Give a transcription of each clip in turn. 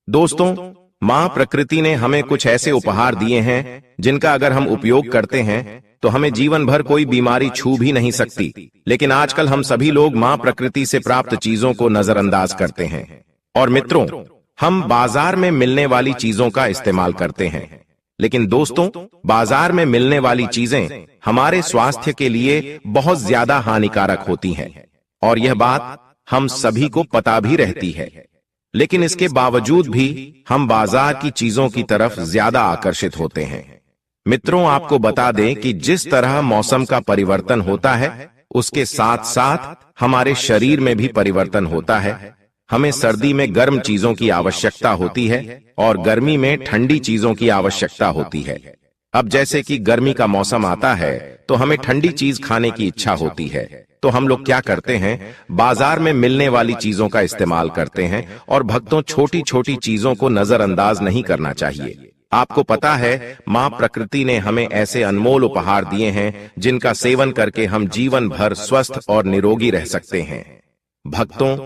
दोस्तों, मां प्रकृति ने हमें कुछ ऐसे उपहार दिए हैं जिनका अगर हम उपयोग करते हैं तो हमें जीवन भर कोई बीमारी छू भी नहीं सकती। लेकिन आजकल हम सभी लोग मां प्रकृति से प्राप्त चीजों को नजरअंदाज करते हैं। और मित्रों, हम बाजार में मिलने वाली चीजों का इस्तेमाल करते हैं। लेकिन दोस्तों, बाजार में मिलने वाली चीजें हमारे स्वास्थ्य के लिए बहुत ज्यादा हानिकारक होती हैं और यह बात हम सभी को पता भी रहती है। लेकिन इसके बावजूद भी हम बाजार की चीजों की तरफ ज्यादा आकर्षित होते हैं। मित्रों, आपको बता दें कि जिस तरह मौसम का परिवर्तन होता है उसके साथ साथ हमारे शरीर में भी परिवर्तन होता है। हमें सर्दी में गर्म चीजों की आवश्यकता होती है और गर्मी में ठंडी चीजों की आवश्यकता होती है। अब जैसे कि गर्मी का मौसम आता है तो हमें ठंडी चीज खाने की इच्छा होती है, तो हम लोग क्या करते हैं, बाजार में मिलने वाली चीजों का इस्तेमाल करते हैं। और भक्तों, छोटी छोटी चीजों को नजरअंदाज नहीं करना चाहिए। आपको पता है, मां प्रकृति ने हमें ऐसे अनमोल उपहार दिए हैं जिनका सेवन करके हम जीवन भर स्वस्थ और निरोगी रह सकते हैं। भक्तों,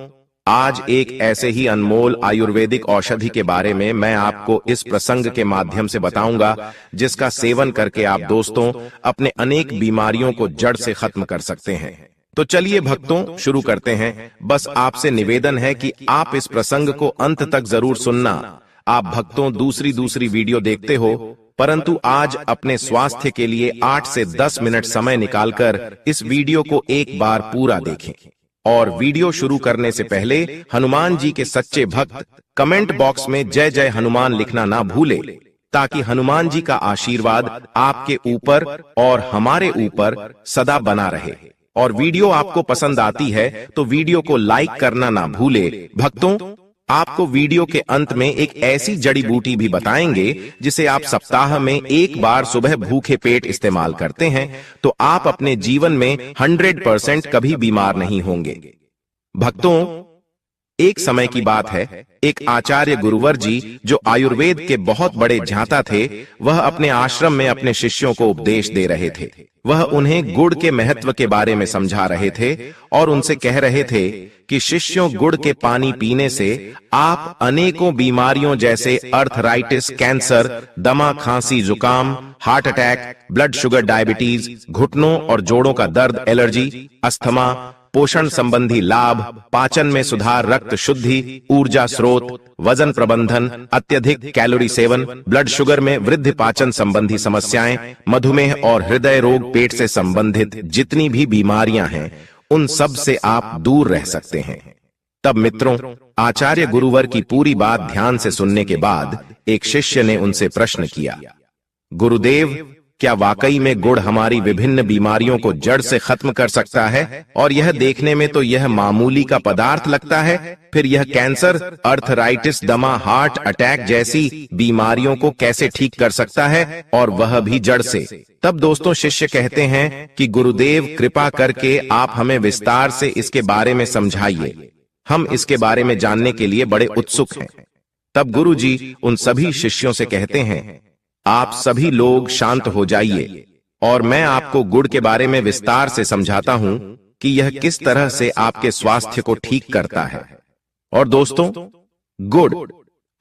आज एक ऐसे ही अनमोल आयुर्वेदिक औषधि के बारे में मैं आपको इस प्रसंग के माध्यम से बताऊंगा जिसका सेवन करके आप दोस्तों अपने अनेक बीमारियों को जड़ से खत्म कर सकते हैं। तो चलिए भक्तों, शुरू करते हैं। बस आपसे निवेदन है कि आप इस प्रसंग को अंत तक जरूर सुनना। आप भक्तों दूसरी वीडियो देखते हो, परंतु आज अपने स्वास्थ्य के लिए 8 से 10 मिनट समय निकालकर इस वीडियो को एक बार पूरा देखें। और वीडियो शुरू करने से पहले हनुमान जी के सच्चे भक्त कमेंट बॉक्स में जय जय हनुमान लिखना ना भूले, ताकि हनुमान जी का आशीर्वाद आपके ऊपर और हमारे ऊपर सदा बना रहे। और वीडियो आपको पसंद आती है तो वीडियो को लाइक करना ना भूले। भक्तों, आपको वीडियो के अंत में एक ऐसी जड़ी बूटी भी बताएंगे जिसे आप सप्ताह में एक बार सुबह भूखे पेट इस्तेमाल करते हैं तो आप अपने जीवन में 100% कभी बीमार नहीं होंगे। भक्तों, एक समय की बात है, एक आचार्य गुरुवर जी जो आयुर्वेद के बहुत बड़े ज्ञाता थे, वह अपने आश्रम में अपने शिष्यों को उपदेश दे रहे थे। वह उन्हें गुड़ के महत्व के बारे में समझा रहे थे और उनसे कह रहे थे कि शिष्यों, गुड़ के पानी पीने से आप अनेकों बीमारियों जैसे अर्थराइटिस, कैंसर, दमा, खांसी, जुकाम, heart attack, blood sugar, diabetes, घुटनों और जोड़ों का दर्द, एलर्जी, अस्थमा, पोषण संबंधी लाभ, पाचन में सुधार, रक्त शुद्धि, ऊर्जा स्रोत, वजन प्रबंधन, अत्यधिक कैलोरी सेवन, ब्लड शुगर में वृद्धि, पाचन संबंधी समस्याएं, मधुमेह और हृदय रोग, पेट से संबंधित जितनी भी बीमारियां हैं उन सब से आप दूर रह सकते हैं। तब मित्रों, आचार्य गुरुवर की पूरी बात ध्यान से सुनने के बाद एक शिष्य ने उनसे प्रश्न किया, गुरुदेव, क्या वाकई में गुड़ हमारी विभिन्न बीमारियों को जड़ से खत्म कर सकता है? और यह देखने में तो यह मामूली का पदार्थ लगता है, फिर यह कैंसर, अर्थराइटिस, दमा, हार्ट अटैक जैसी बीमारियों को कैसे ठीक कर सकता है, और वह भी जड़ से? तब दोस्तों, शिष्य कहते हैं कि गुरुदेव, कृपा करके आप हमें विस्तार से इसके बारे में समझाइए। हम इसके बारे में जानने के लिए बड़े उत्सुक हैं। तब गुरु जी उन सभी शिष्यों से कहते हैं, आप सभी लोग शांत हो जाइए और मैं आपको गुड़ के बारे में विस्तार से समझाता हूं कि यह किस तरह से आपके स्वास्थ्य को ठीक करता है। और दोस्तों, गुड़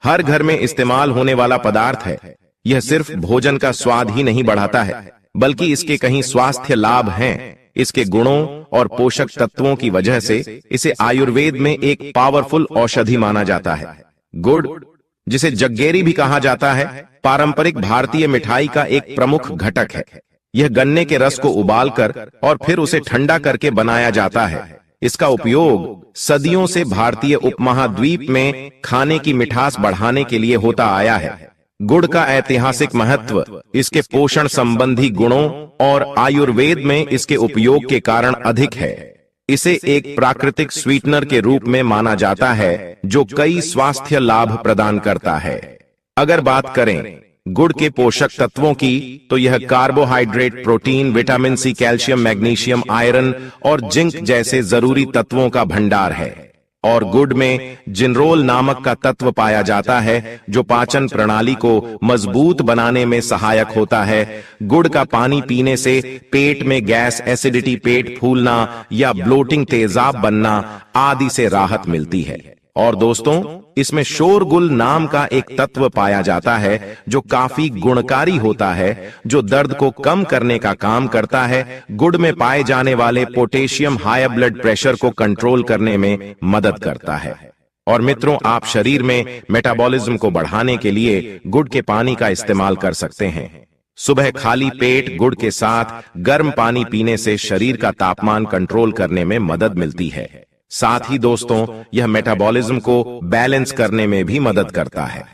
हर घर में इस्तेमाल होने वाला पदार्थ है। यह सिर्फ भोजन का स्वाद ही नहीं बढ़ाता है, बल्कि इसके कई स्वास्थ्य लाभ हैं। इसके गुणों और पोषक तत्वों की वजह से इसे आयुर्वेद में एक पावरफुल औषधि माना जाता है। गुड़, जिसे जग्गेरी भी कहा जाता है, पारंपरिक भारतीय मिठाई का एक प्रमुख घटक है। यह गन्ने के रस को उबालकर और फिर उसे ठंडा करके बनाया जाता है। इसका उपयोग सदियों से भारतीय उपमहाद्वीप में खाने की मिठास बढ़ाने के लिए होता आया है। गुड़ का ऐतिहासिक महत्व इसके पोषण संबंधी गुणों और आयुर्वेद में इसके उपयोग के कारण अधिक है। इसे एक प्राकृतिक स्वीटनर के रूप में माना जाता है जो कई स्वास्थ्य लाभ प्रदान करता है। अगर बात करें गुड़ के पोषक तत्वों की, तो यह carbohydrate, protein, vitamin C, calcium, magnesium, iron और जिंक जैसे जरूरी तत्वों का भंडार है। और गुड़ में जिनरोल नामक का तत्व पाया जाता है जो पाचन प्रणाली को मजबूत बनाने में सहायक होता है। गुड़ का पानी पीने से पेट में गैस, एसिडिटी, पेट फूलना या ब्लोटिंग, तेजाब बनना आदि से राहत मिलती है। और दोस्तों, इसमें शोरगुल नाम का एक तत्व पाया जाता है जो काफी गुणकारी होता है, जो दर्द को कम करने का काम करता है। गुड़ में पाए जाने वाले पोटेशियम हाई ब्लड प्रेशर को कंट्रोल करने में मदद करता है। और मित्रों, आप शरीर में मेटाबॉलिज्म को बढ़ाने के लिए गुड़ के पानी का इस्तेमाल कर सकते हैं। सुबह खाली पेट गुड़ के साथ गर्म पानी पीने से शरीर का तापमान कंट्रोल करने में मदद मिलती है। साथ ही दोस्तों, यह मेटाबॉलिज्म को बैलेंस करने में भी मदद करता है।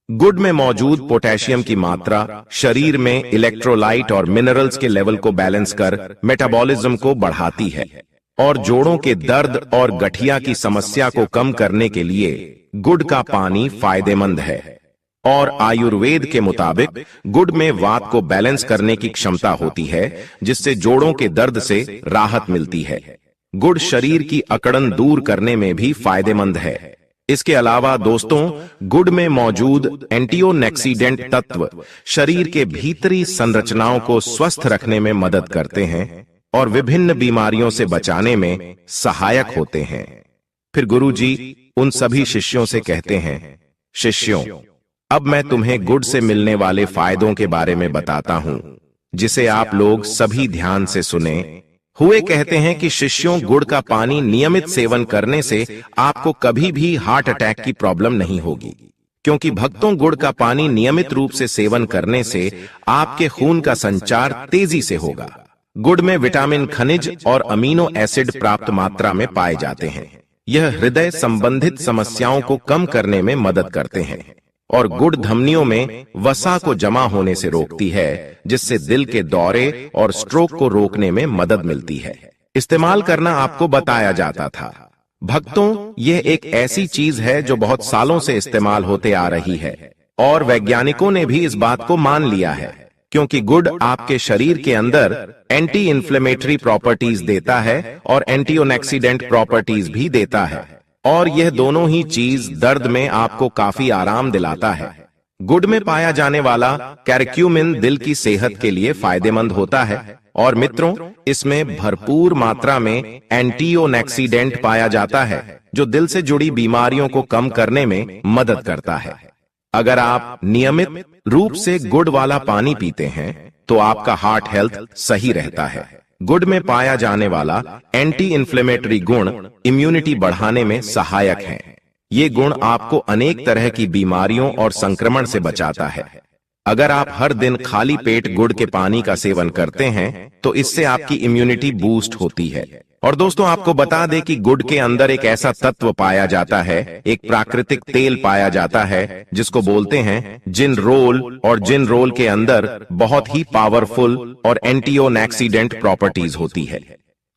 गुड़ में मौजूद पोटेशियम की मात्रा शरीर में इलेक्ट्रोलाइट और मिनरल्स के लेवल को बैलेंस कर मेटाबॉलिज्म को बढ़ाती है और जोड़ों के दर्द और गठिया की समस्या को कम करने के लिए गुड़ का पानी फायदेमंद है। और आयुर्वेद के मुताबिक गुड़ में वात को बैलेंस करने की क्षमता होती है, जिससे जोड़ों के दर्द से राहत मिलती है। गुड़ शरीर की अकड़न दूर करने में भी फायदेमंद है। इसके अलावा दोस्तों, गुड़ में मौजूद एंटीओक्सीडेंट तत्व शरीर के भीतरी संरचनाओं को स्वस्थ रखने में मदद करते हैं और विभिन्न बीमारियों से बचाने में सहायक होते हैं। फिर गुरुजी उन सभी शिष्यों से कहते हैं, शिष्यों, अब मैं तुम्हें गुड़ से मिलने वाले फायदों के बारे में बताता हूं, जिसे आप लोग सभी ध्यान से सुने। हुए कहते हैं कि शिष्यों, गुड़ का पानी नियमित सेवन करने से आपको कभी भी हार्ट अटैक की प्रॉब्लम नहीं होगी, क्योंकि भक्तों, गुड़ का पानी नियमित रूप से सेवन करने से आपके खून का संचार तेजी से होगा। गुड़ में विटामिन, खनिज और अमीनो एसिड प्राप्त मात्रा में पाए जाते हैं। यह हृदय संबंधित समस्याओं को कम करने में मदद करते हैं और गुड़ धमनियों में वसा को जमा होने से रोकती है, जिससे दिल के दौरे और स्ट्रोक को रोकने में मदद मिलती है। इस्तेमाल करना आपको बताया जाता था। भक्तों, यह एक ऐसी चीज है जो बहुत सालों से इस्तेमाल होते आ रही है और वैज्ञानिकों ने भी इस बात को मान लिया है, क्योंकि गुड़ आपके शरीर के अंदर एंटी इन्फ्लेमेटरी प्रॉपर्टीज देता है और एंटीऑक्सीडेंट प्रॉपर्टीज भी देता है, और यह दोनों ही चीज दर्द में आपको काफी आराम दिलाता है। गुड़ में पाया जाने वाला कैरक्यूमिन दिल की सेहत के लिए फायदेमंद होता है और मित्रों, इसमें भरपूर मात्रा में एंटीऑक्सीडेंट पाया जाता है, जो दिल से जुड़ी बीमारियों को कम करने में मदद करता है। अगर आप नियमित रूप से गुड़ वाला पानी पीते हैं तो आपका हार्ट हेल्थ सही रहता है। गुड़ में पाया जाने वाला एंटी इन्फ्लेमेटरी गुण इम्यूनिटी बढ़ाने में सहायक है। ये गुण आपको अनेक तरह की बीमारियों और संक्रमण से बचाता है। अगर आप हर दिन खाली पेट गुड़ के पानी का सेवन करते हैं तो इससे आपकी इम्यूनिटी बूस्ट होती है। और दोस्तों, आपको बता दें कि गुड़ के अंदर एक ऐसा तत्व पाया जाता है, एक प्राकृतिक तेल पाया जाता है, जिसको बोलते हैं जिनरोल, और जिनरोल के अंदर बहुत ही पावरफुल और एंटीऑक्सीडेंट प्रॉपर्टीज होती है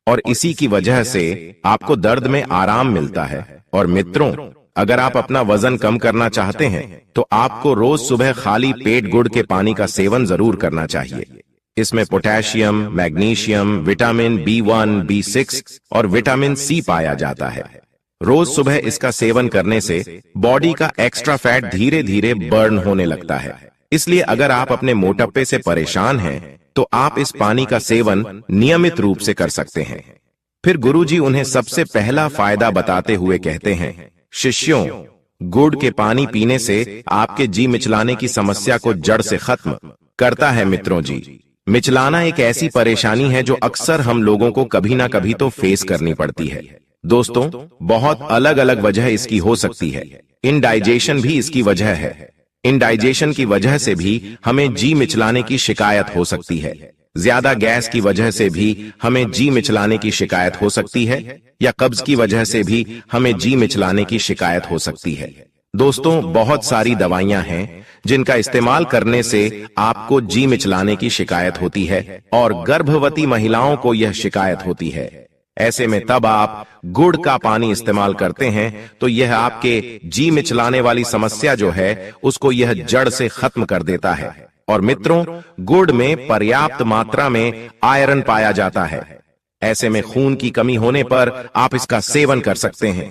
और इसी की वजह से आपको दर्द में आराम मिलता है। और मित्रों, अगर आप अपना वजन कम करना चाहते हैं तो आपको रोज सुबह खाली पेट गुड़ के पानी का सेवन जरूर करना चाहिए। इसमें potassium, magnesium, vitamin B1, B6 और विटामिन C पाया जाता है। रोज सुबह इसका सेवन करने से बॉडी का एक्स्ट्रा फैट धीरे धीरे बर्न होने लगता है। इसलिए अगर आप अपने मोटापे से परेशान हैं तो आप इस पानी का सेवन नियमित रूप से कर सकते हैं। फिर गुरुजी उन्हें सबसे पहला फायदा बताते हुए कहते हैं, शिष्यों, गुड़ के पानी पीने से आपके जी मिचलाने की समस्या को जड़ से खत्म करता है। मित्रों जी, मिचलाना एक ऐसी परेशानी है जो अक्सर हम लोगों को कभी ना कभी तो फेस करनी पड़ती है। दोस्तों, बहुत अलग अलग वजह इसकी हो सकती है। इनडाइजेशन भी इसकी वजह है। इनडाइजेशन की वजह से भी हमें जी मिचलाने की शिकायत हो सकती है। ज्यादा गैस की वजह से भी हमें जी मिचलाने की शिकायत हो सकती है, या कब्ज की वजह से भी हमें जी मिचलाने की शिकायत हो सकती है। दोस्तों, बहुत सारी दवाइयां हैं जिनका इस्तेमाल करने से आपको जी मिचलाने की शिकायत होती है और गर्भवती महिलाओं को यह शिकायत होती है। ऐसे में तब आप गुड़ का पानी इस्तेमाल करते हैं तो यह आपके जी मिचलाने वाली समस्या जो है उसको यह जड़ से खत्म कर देता है। और मित्रों, गुड़ में पर्याप्त मात्रा में आयरन पाया जाता है। ऐसे में खून की कमी होने पर आप इसका सेवन कर सकते हैं।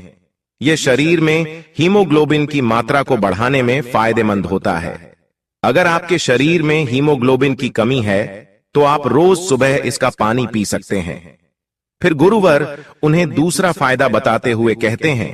यह शरीर में हीमोग्लोबिन की मात्रा को बढ़ाने में फायदेमंद होता है। अगर आपके शरीर में हीमोग्लोबिन की कमी है तो आप रोज सुबह इसका पानी पी सकते हैं। फिर गुरुवर उन्हें दूसरा फायदा बताते हुए कहते हैं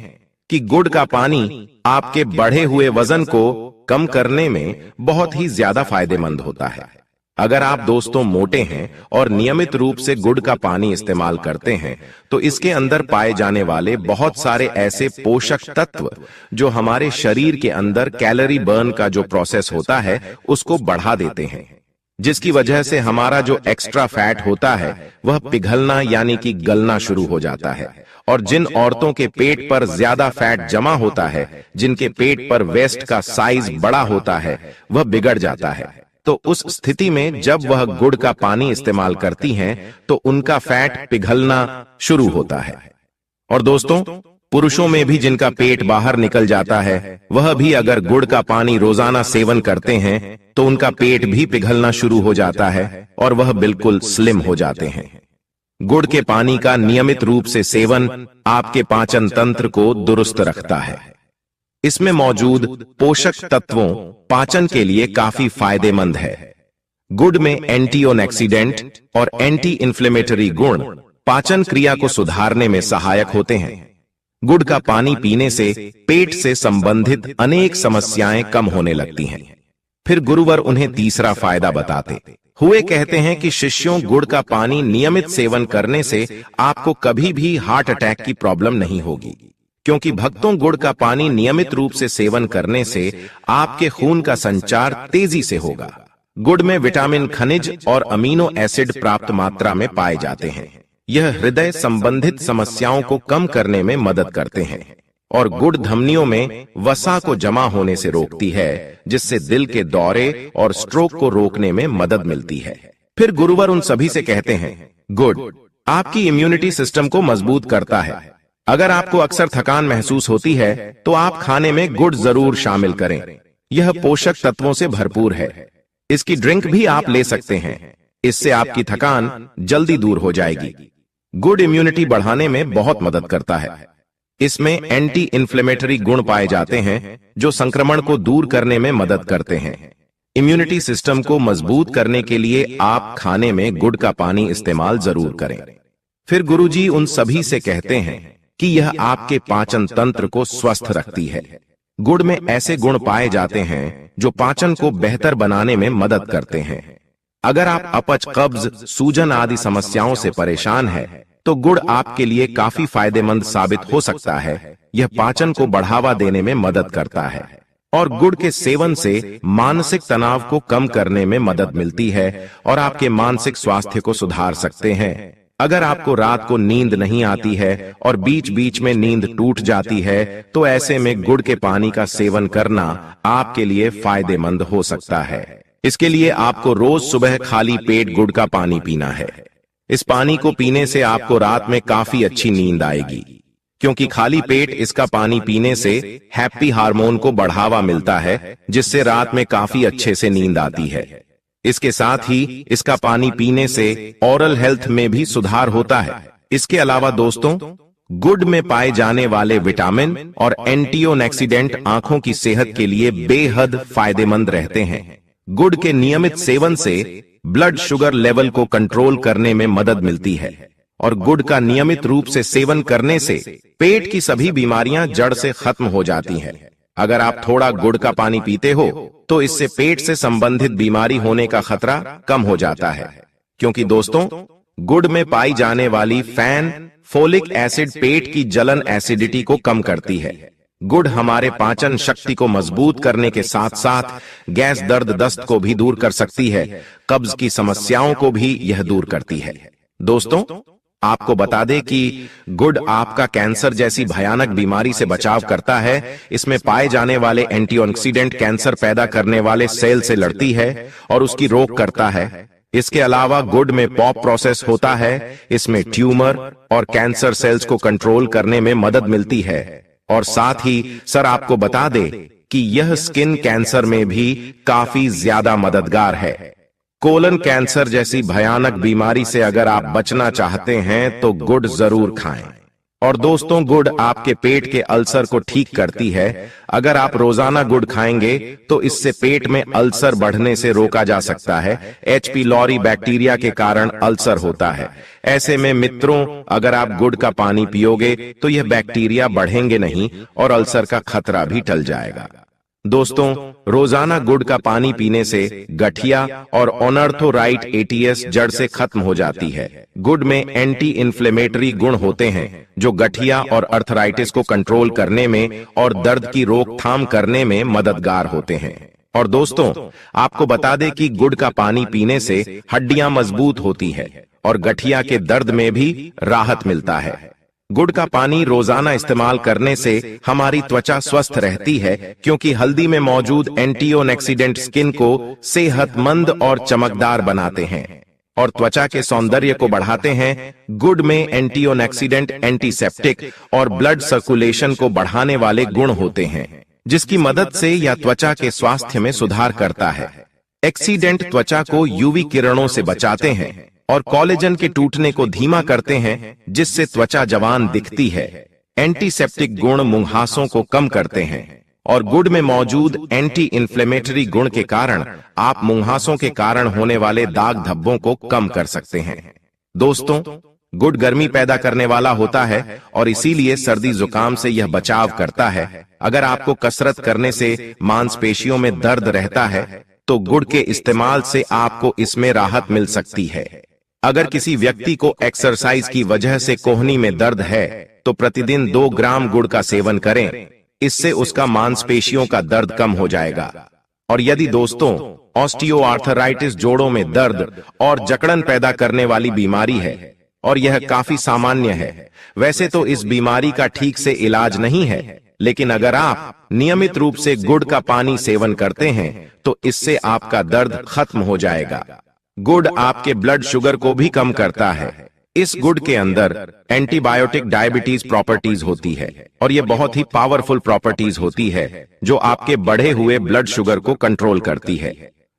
कि गुड़ का पानी आपके बढ़े हुए वजन को कम करने में बहुत ही ज्यादा फायदेमंद होता है। अगर आप दोस्तों मोटे हैं और नियमित रूप से गुड़ का पानी इस्तेमाल करते हैं तो इसके अंदर पाए जाने वाले बहुत सारे ऐसे पोषक तत्व जो हमारे शरीर के अंदर कैलोरी बर्न का जो प्रोसेस होता है उसको बढ़ा देते हैं, जिसकी वजह से हमारा जो एक्स्ट्रा फैट होता है वह पिघलना यानी कि गलना शुरू हो जाता है। और जिन औरतों के पेट पर ज्यादा फैट जमा होता है, जिनके पेट पर वेस्ट का साइज बड़ा होता है, वह बिगड़ जाता है। तो उस स्थिति में जब वह गुड़ का पानी इस्तेमाल करती हैं तो उनका फैट पिघलना शुरू होता है। और दोस्तों, पुरुषों में भी जिनका पेट बाहर निकल जाता है, वह भी अगर गुड़ का पानी रोजाना सेवन करते हैं तो उनका पेट भी पिघलना शुरू हो जाता है और वह बिल्कुल स्लिम हो जाते हैं। गुड़ के पानी का नियमित रूप से सेवन आपके पाचन तंत्र को दुरुस्त रखता है। इसमें मौजूद पोषक तत्वों पाचन के लिए काफी फायदेमंद है। गुड़ में एंटीऑक्सीडेंट और एंटी इन्फ्लेमेटरी गुण पाचन क्रिया को सुधारने में सहायक होते हैं। गुड़ का पानी पीने से पेट से संबंधित अनेक समस्याएं कम होने लगती हैं। फिर गुरुवर उन्हें तीसरा फायदा बताते हुए कहते हैं कि शिष्यों, गुड़ का पानी नियमित सेवन करने से आपको कभी भी हार्ट अटैक की प्रॉब्लम नहीं होगी, क्योंकि भक्तों, गुड़ का पानी नियमित रूप से सेवन करने से आपके खून का संचार तेजी से होगा। गुड़ में विटामिन, खनिज और अमीनो एसिड प्राप्त मात्रा में पाए जाते हैं। यह हृदय संबंधित समस्याओं को कम करने में मदद करते हैं और गुड़ धमनियों में वसा को जमा होने से रोकती है, जिससे दिल के दौरे और स्ट्रोक को रोकने में मदद मिलती है। फिर गुरुवर उन सभी से कहते हैं, गुड़ आपकी इम्यूनिटी सिस्टम को मजबूत करता है। अगर आपको अक्सर थकान महसूस होती है तो आप खाने में गुड़ जरूर शामिल करें। यह पोषक तत्वों से भरपूर है। इसकी ड्रिंक भी आप ले सकते हैं। इससे आपकी थकान जल्दी दूर हो जाएगी। गुड़ इम्यूनिटी बढ़ाने में बहुत मदद करता है। इसमें एंटी इन्फ्लेमेटरी गुण पाए जाते हैं जो संक्रमण को दूर करने में मदद करते हैं। इम्यूनिटी सिस्टम को मजबूत करने के लिए आप खाने में गुड़ का पानी इस्तेमाल जरूर करें। फिर गुरुजी उन सभी से कहते हैं कि यह आपके पाचन तंत्र को स्वस्थ रखती है। गुड़ में ऐसे गुण पाए जाते हैं जो पाचन को बेहतर बनाने में मदद करते हैं। अगर आप अपच, कब्ज, सूजन आदि समस्याओं से परेशान हैं, तो गुड़ आपके लिए काफी फायदेमंद साबित हो सकता है। यह पाचन को बढ़ावा देने में मदद करता है और गुड़ के सेवन से मानसिक तनाव को कम करने में मदद मिलती है और आपके मानसिक स्वास्थ्य को सुधार सकते हैं। अगर आपको रात को नींद नहीं आती है और बीच बीच में नींद टूट जाती है, तो ऐसे में गुड़ के पानी का सेवन करना आपके लिए फायदेमंद हो सकता है। इसके लिए आपको रोज सुबह खाली पेट गुड़ का पानी पीना है। इस पानी को पीने से आपको रात में काफी अच्छी नींद आएगी, क्योंकि खाली पेट इसका पानी पीने से हैप्पी हार्मोन को बढ़ावा मिलता है, जिससे रात में काफी अच्छे से नींद आती है। इसके साथ ही इसका पानी पीने से ओरल हेल्थ में भी सुधार होता है। इसके अलावा दोस्तों, गुड़ में पाए जाने वाले विटामिन और एंटीऑक्सीडेंट आंखों की सेहत के लिए बेहद फायदेमंद रहते हैं। गुड़ के नियमित सेवन से ब्लड शुगर लेवल को कंट्रोल करने में मदद मिलती है और गुड़ का नियमित रूप से सेवन करने से पेट की सभी बीमारियां जड़ से खत्म हो जाती हैं। अगर आप थोड़ा गुड़ का पानी पीते हो तो इससे पेट से संबंधित बीमारी होने का खतरा कम हो जाता है, क्योंकि दोस्तों, गुड़ में पाई जाने वाली फोलिक एसिड पेट की जलन, एसिडिटी को कम करती है। गुड़ हमारे पाचन शक्ति को मजबूत करने के साथ साथ गैस, दर्द, दस्त को भी दूर कर सकती है। कब्ज की समस्याओं को भी यह दूर करती है। दोस्तों, आपको बता दें कि गुड़ आपका कैंसर जैसी भयानक बीमारी से बचाव करता है। इसमें पाए जाने वाले एंटीऑक्सीडेंट कैंसर पैदा करने वाले सेल से लड़ती है और उसकी रोक करता है। इसके अलावा गुड़ में पॉप प्रोसेस होता है। इसमें ट्यूमर और कैंसर सेल्स को कंट्रोल करने में मदद मिलती है। और साथ ही सर आपको बता दे कि यह स्किन कैंसर में भी काफी ज्यादा मददगार है। कोलन कैंसर जैसी भयानक बीमारी से अगर आप बचना चाहते हैं तो गुड़ जरूर खाएं। और दोस्तों, गुड़ आपके पेट के अल्सर को ठीक करती है। अगर आप रोजाना गुड़ खाएंगे तो इससे पेट में अल्सर बढ़ने से रोका जा सकता है। एच पीलोरी बैक्टीरिया के कारण अल्सर होता है। ऐसे में मित्रों, अगर आप गुड़ का पानी पियोगे तो यह बैक्टीरिया बढ़ेंगे नहीं और अल्सर का खतरा भी टल जाएगा। दोस्तों, रोजाना गुड़ का पानी पीने से गठिया और ऑनर्थोराइट एटीएस जड़ से खत्म हो जाती है। गुड़ में एंटी इन्फ्लेमेटरी गुण होते हैं जो गठिया और अर्थराइटिस को कंट्रोल करने में और दर्द की रोकथाम करने में मददगार होते हैं। और दोस्तों, आपको बता दें कि गुड़ का पानी पीने से हड्डियां मजबूत होती है और गठिया के दर्द में भी राहत मिलता है। गुड़ का पानी रोजाना इस्तेमाल करने से हमारी त्वचा स्वस्थ रहती है, क्योंकि हल्दी में मौजूद एंटीऑक्सीडेंट स्किन को सेहतमंद और चमकदार बनाते हैं और त्वचा के सौंदर्य को बढ़ाते हैं। गुड़ में एंटीऑक्सीडेंट, एंटीसेप्टिक और ब्लड सर्कुलेशन को बढ़ाने वाले गुण होते हैं, जिसकी मदद से यह त्वचा के स्वास्थ्य में सुधार करता है। एक्सीडेंट त्वचा को यूवी किरणों से बचाते हैं और कोलेजन के टूटने को धीमा करते हैं, जिससे त्वचा जवान दिखती है। एंटीसेप्टिक गुण मुंहासों को कम करते हैं और गुड़ में मौजूद एंटी इन्फ्लेमेटरी गुण के कारण आप मुंहासों के कारण होने वाले दाग धब्बों को कम कर सकते हैं। दोस्तों, गुड़ गर्मी पैदा करने वाला होता है और इसीलिए सर्दी जुकाम से यह बचाव करता है। अगर आपको कसरत करने से मांसपेशियों में दर्द रहता है तो गुड़ के इस्तेमाल से आपको इसमें राहत मिल सकती है। अगर किसी व्यक्ति को एक्सरसाइज की वजह से कोहनी में दर्द है तो प्रतिदिन 2 ग्राम गुड़ का सेवन करें। इससे उसका मांसपेशियों का दर्द कम हो जाएगा। और यदि दोस्तों, ऑस्टियोआर्थराइटिस, जोड़ों में दर्द और जकड़न पैदा करने वाली बीमारी है और यह काफी सामान्य है, वैसे तो इस बीमारी का ठीक से इलाज नहीं है, लेकिन अगर आप नियमित रूप से गुड़ का पानी सेवन करते हैं तो इससे आपका दर्द खत्म हो जाएगा। गुड़ आपके ब्लड शुगर को भी कम करता है। इस गुड़ के अंदर एंटीबायोटिक डायबिटीज प्रॉपर्टीज होती है और यह बहुत ही पावरफुल प्रॉपर्टीज होती है जो आपके बढ़े हुए ब्लड शुगर को कंट्रोल करती है।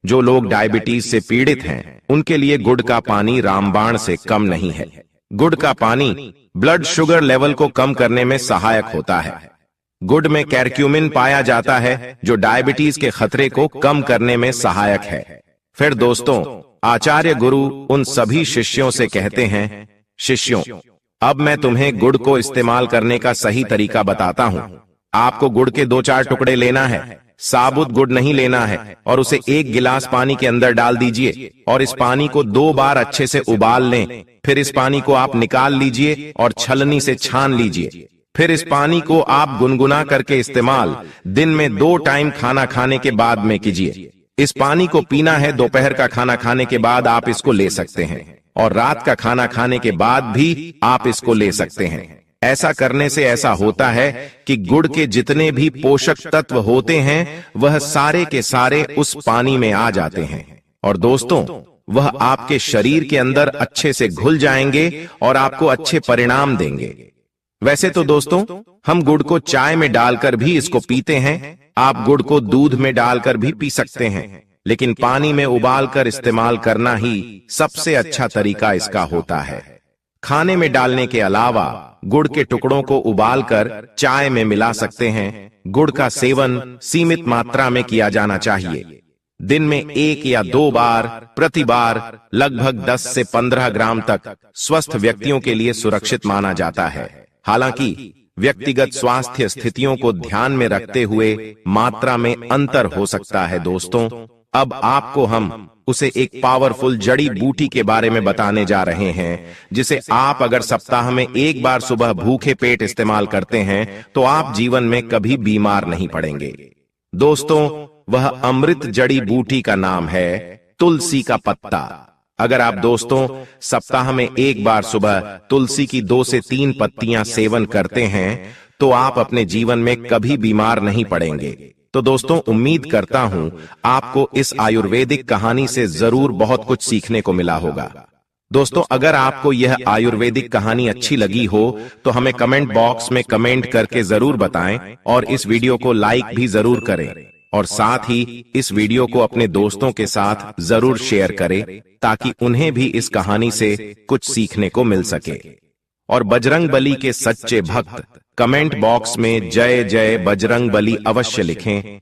जो लोग डायबिटीज से पीड़ित हैं, उनके लिए गुड़ का पानी रामबाण से कम नहीं है। गुड़ का पानी ब्लड शुगर लेवल को कम करने में सहायक होता है। गुड़ में कैरक्यूमिन पाया जाता है जो डायबिटीज के खतरे को कम करने में सहायक है। फिर दोस्तों, आचार्य गुरु उन सभी शिष्यों से कहते हैं, शिष्यों, अब मैं तुम्हें गुड़ को इस्तेमाल करने का सही तरीका बताता हूँ। आपको गुड़ के 2-4 टुकड़े लेना है, साबुत गुड़ नहीं लेना है, और उसे 1 गिलास पानी के अंदर डाल दीजिए और इस पानी को 2 बार अच्छे से उबाल लें। फिर इस पानी को आप निकाल लीजिए और छलनी से छान लीजिए। फिर इस पानी को आप गुनगुना करके इस्तेमाल दिन में 2 टाइम खाना खाने के बाद में कीजिए। इस पानी को पीना है दोपहर का खाना खाने के बाद आप इसको ले सकते हैं और रात का खाना खाने के बाद भी आप इसको ले सकते हैं। ऐसा करने से ऐसा होता है कि गुड़ के जितने भी पोषक तत्व होते हैं वह सारे के सारे उस पानी में आ जाते हैं और दोस्तों, वह आपके शरीर के अंदर अच्छे से घुल जाएंगे और आपको अच्छे परिणाम देंगे। वैसे तो दोस्तों, हम गुड़ को चाय में डालकर भी इसको पीते हैं। आप गुड़ को दूध में डालकर भी पी सकते हैं, लेकिन पानी में उबालकर इस्तेमाल करना ही सबसे अच्छा तरीका इसका होता है। खाने में डालने के अलावा गुड़ के टुकड़ों को उबालकर चाय में मिला सकते हैं। गुड़ का सेवन सीमित मात्रा में किया जाना चाहिए। दिन में 1 या 2 बार, प्रति बार लगभग 10 से 15 ग्राम तक स्वस्थ व्यक्तियों के लिए सुरक्षित माना जाता है। हालांकि व्यक्तिगत स्वास्थ्य स्थितियों को ध्यान में रखते हुए मात्रा में अंतर हो सकता है। दोस्तों, अब आपको हम उसे एक पावरफुल जड़ी बूटी के बारे में बताने जा रहे हैं, जिसे आप अगर सप्ताह में 1 बार सुबह भूखे पेट इस्तेमाल करते हैं तो आप जीवन में कभी बीमार नहीं पड़ेंगे। दोस्तों, वह अमृत जड़ी बूटी का नाम है तुलसी का पत्ता। अगर आप दोस्तों सप्ताह में 1 बार सुबह तुलसी की 2 से 3 पत्तियां सेवन करते हैं तो आप अपने जीवन में कभी बीमार नहीं पड़ेंगे। तो दोस्तों, उम्मीद करता हूं आपको इस आयुर्वेदिक कहानी से जरूर बहुत कुछ सीखने को मिला होगा। दोस्तों, अगर आपको यह आयुर्वेदिक कहानी अच्छी लगी हो तो हमें कमेंट बॉक्स में कमेंट करके जरूर बताएं और इस वीडियो को लाइक भी जरूर करें और साथ ही इस वीडियो को अपने दोस्तों के साथ जरूर शेयर करें ताकि उन्हें भी इस कहानी से कुछ सीखने को मिल सके। और बजरंग बली के सच्चे भक्त कमेंट बॉक्स में जय जय बजरंग बली अवश्य लिखें।